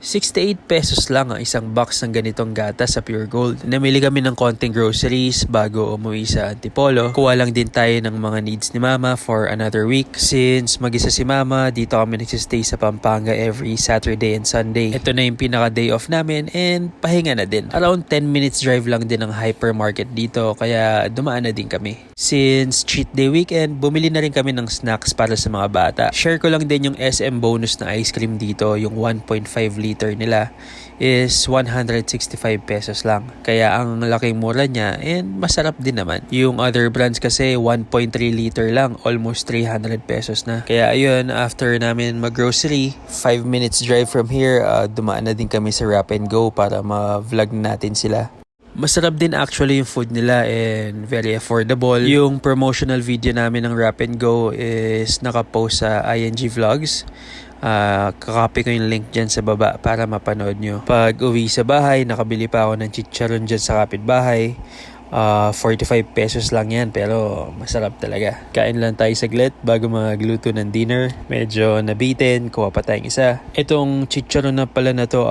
68 pesos lang ang isang box ng ganitong gatas sa Pure Gold. Namili kami ng konting groceries bago umuwi sa Antipolo. Kuha lang din tayo ng mga needs ni Mama for another week. Since mag-isa si Mama, dito kami nagsistay sa Pampanga every Saturday and Sunday. Ito na yung pinaka day off namin and pahinga na din. Around 10 minutes drive lang din ang hypermarket dito kaya dumaan na din kami. Since cheat day weekend, bumili na rin kami ng snacks para sa mga bata. Share ko lang din yung SM bonus na ice cream dito, yung 1.5 liter nila is 165 pesos lang. Kaya ang laking mura niya and masarap din naman. Yung other brands kasi 1.3 liter lang, almost 300 pesos na. Kaya ayun, after namin mag-grocery, 5 minutes drive from here, dumaan na din kami sa Wrap and Go para ma-vlog natin sila. Masarap din actually yung food nila and very affordable. Yung promotional video namin ng Wrap and Go is nakapost sa ING Vlogs. Kakopy ko yung link dyan sa baba para mapanood nyo. Pag uwi sa bahay, nakabili pa ako ng chicharon dyan sa kapitbahay. 45 pesos lang yan pero masarap talaga. Kain lang tayo saglit bago magluto ng dinner. Medyo nabitin, kuha pa tayong isa. Itong chicharon na pala na to,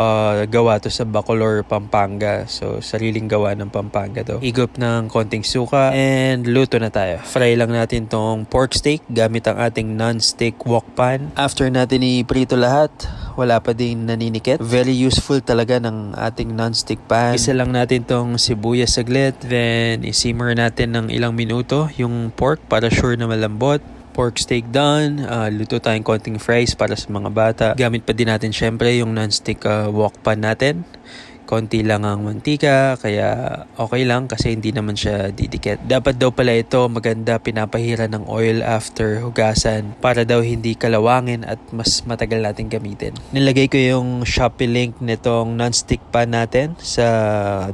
gawa to sa Bacolor, Pampanga. So sariling gawa ng Pampanga to. Igop ng konting suka and luto na tayo. Fry lang natin tong pork steak gamit ang ating non-stick wok pan. After natin i-prito lahat, wala pa din naninikit. Very useful talaga ng ating non-stick pan. Isa lang natin tong sibuyas saglit. Then i-simmer natin ng ilang minuto yung pork para sure na malambot. Pork steak done. Luto tayong konting fries para sa mga bata. Gamit pa din natin syempre yung non-stick wok pan natin. Konti lang ang mantika, kaya okay lang kasi hindi naman siya didikit. Dapat daw pala ito maganda pinapahira ng oil after hugasan para daw hindi kalawangin at mas matagal natin gamitin. Nilagay ko yung Shopee link nitong non-stick pan natin sa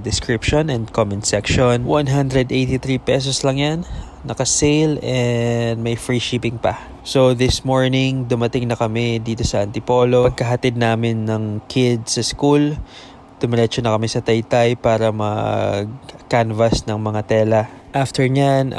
description and comment section. 183 pesos lang yan. Naka-sale and may free shipping pa. So this morning, dumating na kami dito sa Antipolo. Pagkahatid namin ng kids sa school, dumiretso na kami sa Taytay para mag-canvas ng mga tela. After nyan,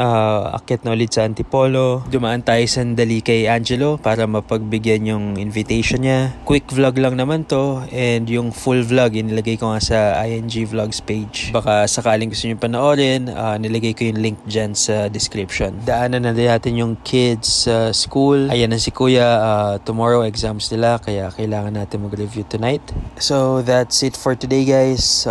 akit na ulit sa Antipolo. Dumaan tayo sandali kay Angelo para mapagbigyan yung invitation niya. Quick vlog lang naman to and yung full vlog inilagay ko nga sa ING Vlogs page. Baka sakaling gusto nyo panoorin, nilagay ko yung link dyan sa description. Daanan na natin yung kids sa school. Ayan na si Kuya, tomorrow exams nila kaya kailangan natin mag-review tonight. So that's it for today guys.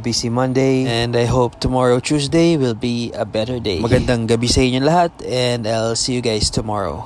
Busy Monday and I hope tomorrow Tuesday will be a better day. Magandang gabi sa inyo lahat and I'll see you guys tomorrow.